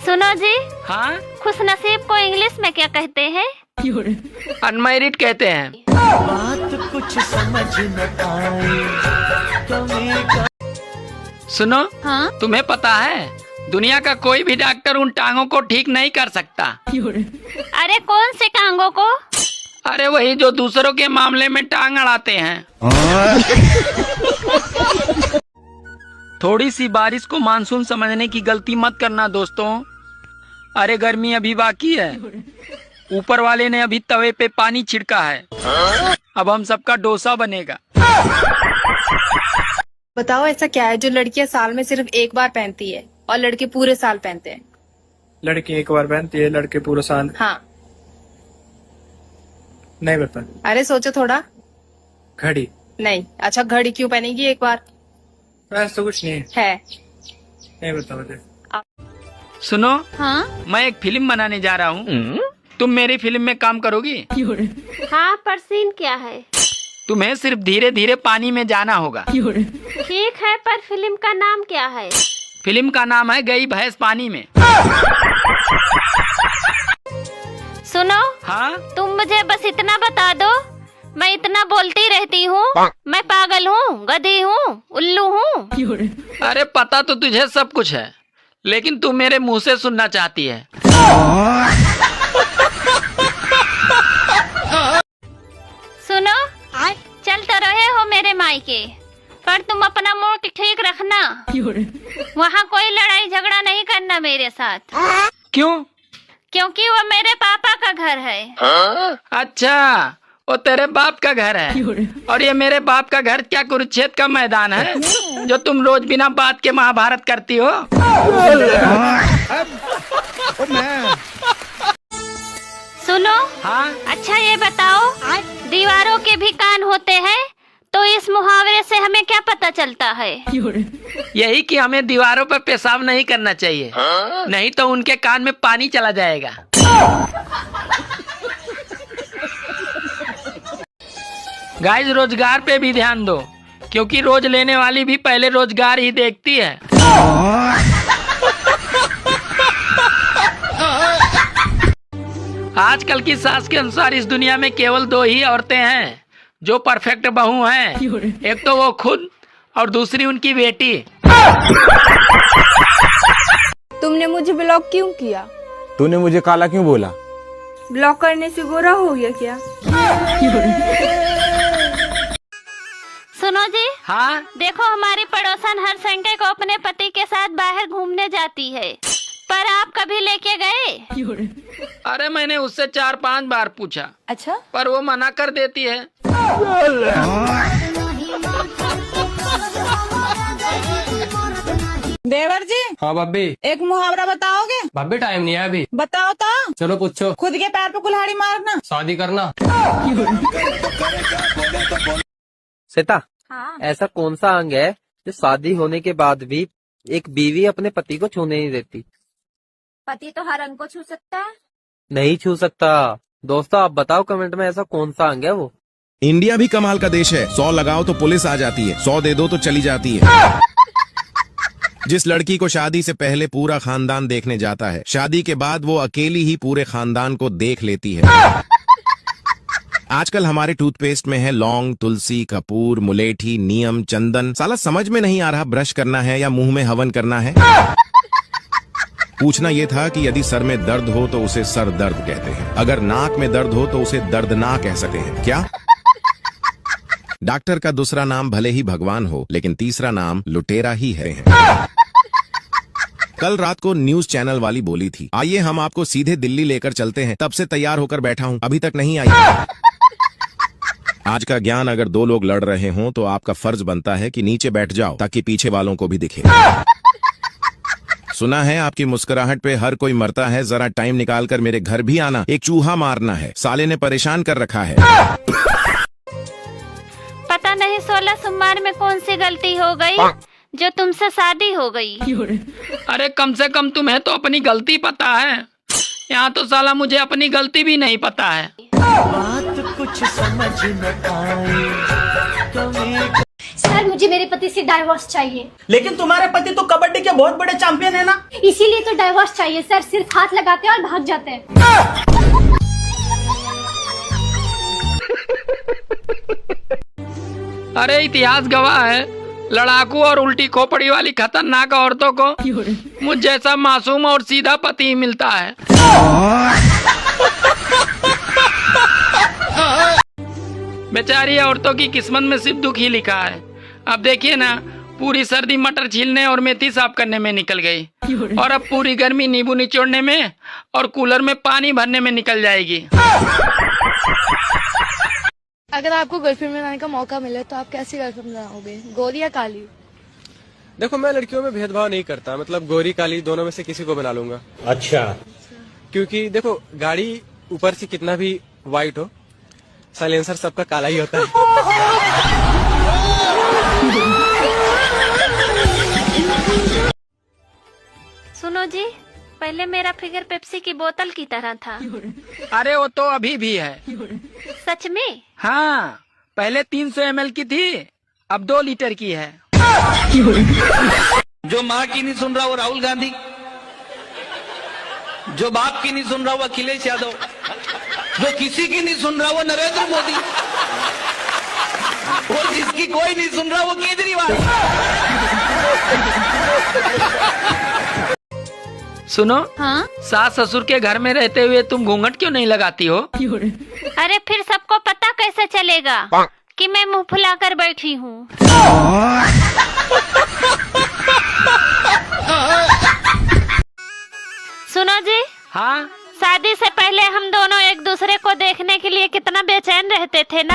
सुनो जी। हाँ, खुश नसीब को इंग्लिश में क्या कहते हैं? अनमैरिड कहते हैं। बात कुछ समझ न आए। सुनो, हाँ? तुम्हें पता है दुनिया का कोई भी डॉक्टर उन टांगों को ठीक नहीं कर सकता। अरे कौन से टांगों को? अरे वही जो दूसरों के मामले में टांग अड़ाते हैं। थोड़ी सी बारिश को मानसून समझने की गलती मत करना दोस्तों। अरे गर्मी अभी बाकी है। ऊपर वाले ने अभी तवे पे पानी छिड़का है। अब हम सबका डोसा बनेगा। बताओ ऐसा क्या है जो लड़कियां साल में सिर्फ एक बार पहनती है और लड़के पूरे साल पहनते हैं? लड़की एक बार पहनती है, लड़के पूरा साल। हाँ। नहीं बता। अरे सोचो थोड़ा। घड़ी। नहीं। अच्छा घड़ी क्यों पहनेगी एक बार? ऐसा तो कुछ नहीं है। नहीं बता मुझे। सुनो, हाँ? मैं एक फिल्म बनाने जा रहा हूँ। तुम मेरी फिल्म में काम करोगी? हाँ, पर सीन क्या है? तुम्हें सिर्फ धीरे धीरे पानी में जाना होगा। ठीक है, पर फिल्म का नाम क्या है? फिल्म का नाम है गई भैंस पानी में। सुनो, हाँ? तुम मुझे बस इतना बता दो, मैं इतना बोलती रहती हूँ, मैं पागल हूँ, गधी हूँ, उल्लू हूँ? अरे पता तो तुझे सब कुछ है, लेकिन तू मेरे मुंह से सुनना चाहती है। सुनो, चल तो रहे हो मेरे मायके, पर तुम अपना मूड ठीक रखना। वहाँ कोई लड़ाई झगड़ा नहीं करना मेरे साथ। क्यों? क्योंकि वो मेरे पापा का घर है। अच्छा, वो तेरे बाप का घर है और ये मेरे बाप का घर क्या कुरुक्षेत्र का मैदान है जो तुम रोज बिना बात के महाभारत करती हो? सुनो, हाँ? अच्छा ये बताओ, दीवारों के भी कान होते हैं, तो इस मुहावरे से हमें क्या पता चलता है? यही कि हमें दीवारों पर पेशाब नहीं करना चाहिए, नहीं तो उनके कान में पानी चला जाएगा। गाइस, रोजगार पे भी ध्यान दो, क्योंकि रोज लेने वाली भी पहले रोजगार ही देखती है। आजकल की सास के अनुसार इस दुनिया में केवल दो ही औरतें हैं जो परफेक्ट बहू हैं। एक तो वो खुद और दूसरी उनकी बेटी। तुमने मुझे ब्लॉक क्यों किया? तूने मुझे काला क्यों बोला? ब्लॉक करने से गोरा हो गया क्या? सुनो जी। हाँ? देखो, हमारी पड़ोसन हर संडे को अपने पति के साथ बाहर घूमने जाती है, पर आप कभी लेके गए? अरे मैंने उससे 4-5 बार पूछा। अच्छा? पर वो मना कर देती है। देवर जी। हाँ भाभी। एक मुहावरा बताओगे? भाभी टाइम नहीं है अभी। बताओ तो। चलो पूछो। खुद के पैर पे कुल्हाड़ी मारना। शादी करना। श्वेता, हाँ। ऐसा कौन सा अंग है जो शादी होने के बाद भी एक बीवी अपने पति को छूने नहीं देती? पति तो हर अंग को छू सकता है। नहीं छू सकता। दोस्तों आप बताओ कमेंट में ऐसा कौन सा अंग है वो। इंडिया भी कमाल का देश है। 100 लगाओ तो पुलिस आ जाती है, 100 दे दो तो चली जाती है। जिस लड़की को शादी से पहले पूरा खानदान देखने जाता है, शादी के बाद वो अकेली ही पूरे खानदान को देख लेती है। आजकल हमारे टूथपेस्ट में है लौंग, तुलसी, कपूर, मुलेठी, नीम, चंदन। साला समझ में नहीं आ रहा ब्रश करना है या मुंह में हवन करना है। पूछना ये था कि यदि सर में दर्द हो तो उसे सर दर्द कहते हैं, अगर नाक में दर्द हो तो उसे दर्दनाक कह सकते हैं क्या? डॉक्टर का दूसरा नाम भले ही भगवान हो, लेकिन तीसरा नाम लुटेरा ही है। कल रात को न्यूज चैनल वाली बोली थी, आइए हम आपको सीधे दिल्ली लेकर चलते हैं। तब से तैयार होकर बैठा हूँ, अभी तक नहीं आई। आज का ज्ञान, अगर दो लोग लड़ रहे हों तो आपका फर्ज बनता है कि नीचे बैठ जाओ ताकि पीछे वालों को भी दिखे। सुना है आपकी मुस्कुराहट पे हर कोई मरता है, जरा टाइम निकालकर मेरे घर भी आना, एक चूहा मारना है, साले ने परेशान कर रखा है। पता नहीं 16 सोमवार में कौन सी गलती हो गई जो तुमसे शादी हो गई। अरे कम से कम तुम्हें तो अपनी गलती पता है, यहाँ तो साला मुझे अपनी गलती भी नहीं पता है। बात कुछ समझ न आए। सर मुझे मेरे पति से डाइवोर्स चाहिए। लेकिन तुम्हारे पति तो कबड्डी के बहुत बड़े चैंपियन है ना। इसीलिए तो डाइवोर्स चाहिए सर, सिर्फ हाथ लगाते हैं और भाग जाते हैं। अरे इतिहास गवाह है, लड़ाकू और उल्टी खोपड़ी वाली खतरनाक औरतों को मुझ जैसा मासूम और सीधा पति ही मिलता है। बेचारी औरतों की किस्मत में सिर्फ दुख ही लिखा है। अब देखिए ना, पूरी सर्दी मटर छीलने और मेथी साफ करने में निकल गई और अब पूरी गर्मी नींबू निचोड़ने में और कूलर में पानी भरने में निकल जाएगी। अगर आपको गर्लफ्रेंड बनाने का मौका मिले तो आप कैसी गर्लफ्रेंड बनाओगे, गोरी या काली? देखो, मैं लड़कियों में भेदभाव नहीं करता, मतलब गोरी काली दोनों में से किसी को बना लूंगा। अच्छा। क्योंकि देखो, गाड़ी ऊपर से कितना भी व्हाइट हो, साइलेंसर सबका काला ही होता है। सुनो जी, पहले मेरा फिगर पेप्सी की बोतल की तरह था। अरे वो तो अभी भी है। सच में? हाँ, पहले 300 ml की थी, अब 2 लीटर की है। जो माँ की नहीं सुन रहा वो राहुल गांधी, जो बाप की नहीं सुन रहा वो अखिलेश यादव, जो किसी की नहीं सुन रहा वो नरेंद्र मोदी, और जिसकी कोई नहीं सुन रहा वो केजरीवाल। सुनो, हाँ? सास ससुर के घर में रहते हुए तुम घूंघट क्यों नहीं लगाती हो? अरे फिर सबको पता कैसे चलेगा कि मैं मुंह फुलाकर बैठी हूँ? सुनो जी, हाँ? शादी से पहले हम दोनों एक दूसरे को देखने के लिए कितना बेचैन रहते थे ना।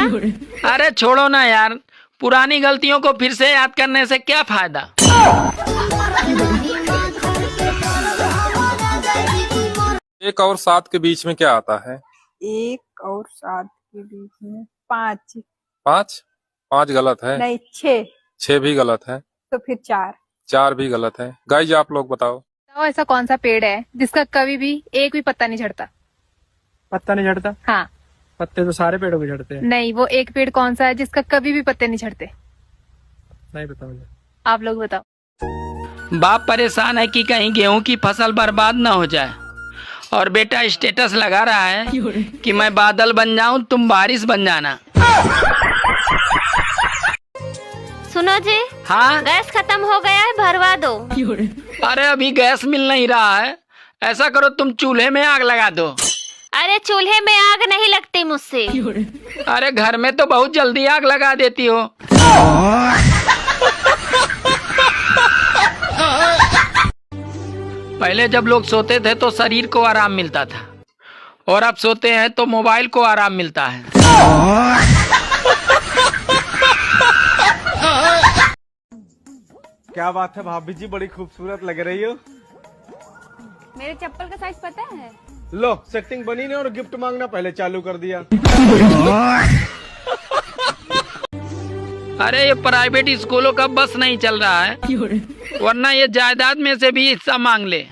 अरे छोड़ो ना यार, पुरानी गलतियों को फिर से याद करने से क्या फायदा। 1 और 7 के बीच में क्या आता है? 1 और 7 के बीच में 5। 5 गलत है। नहीं 6। 6 भी गलत है। तो फिर 4। 4 भी गलत है। गाइज आप लोग बताओ। तो ऐसा कौन सा पेड़ है जिसका कभी भी एक भी पत्ता नहीं झड़ता? पत्ता नहीं झड़ता? हाँ। पत्ते तो सारे पेड़ों पे झड़ते हैं। नहीं, वो एक पेड़ कौन सा है जिसका कभी भी पत्ते नहीं झड़ते? नहीं पता मुझे। आप लोग बताओ। बाप परेशान है कि कहीं गेहूं की फसल बर्बाद न हो जाए, और बेटा स्टेटस लगा रहा है कि मैं बादल बन जाऊं, तुम बारिश बन जाना। सुनो जी, हाँ? गैस खत्म हो गया है, भरवा दो। अरे अभी गैस मिल नहीं रहा है, ऐसा करो तुम चूल्हे में आग लगा दो। अरे चूल्हे में आग नहीं लगती मुझसे। अरे घर में तो बहुत जल्दी आग लगा देती हो। पहले जब लोग सोते थे तो शरीर को आराम मिलता था, और अब सोते हैं तो मोबाइल को आराम मिलता है। क्या बात है भाभी जी, बड़ी खूबसूरत लग रही हो। मेरे चप्पल का साइज पता है? लो, सेटिंग बनी नहीं और गिफ्ट मांगना पहले चालू कर दिया। अरे ये प्राइवेट स्कूलों का बस नहीं चल रहा है, वरना ये जायदाद में से भी हिस्सा मांग ले।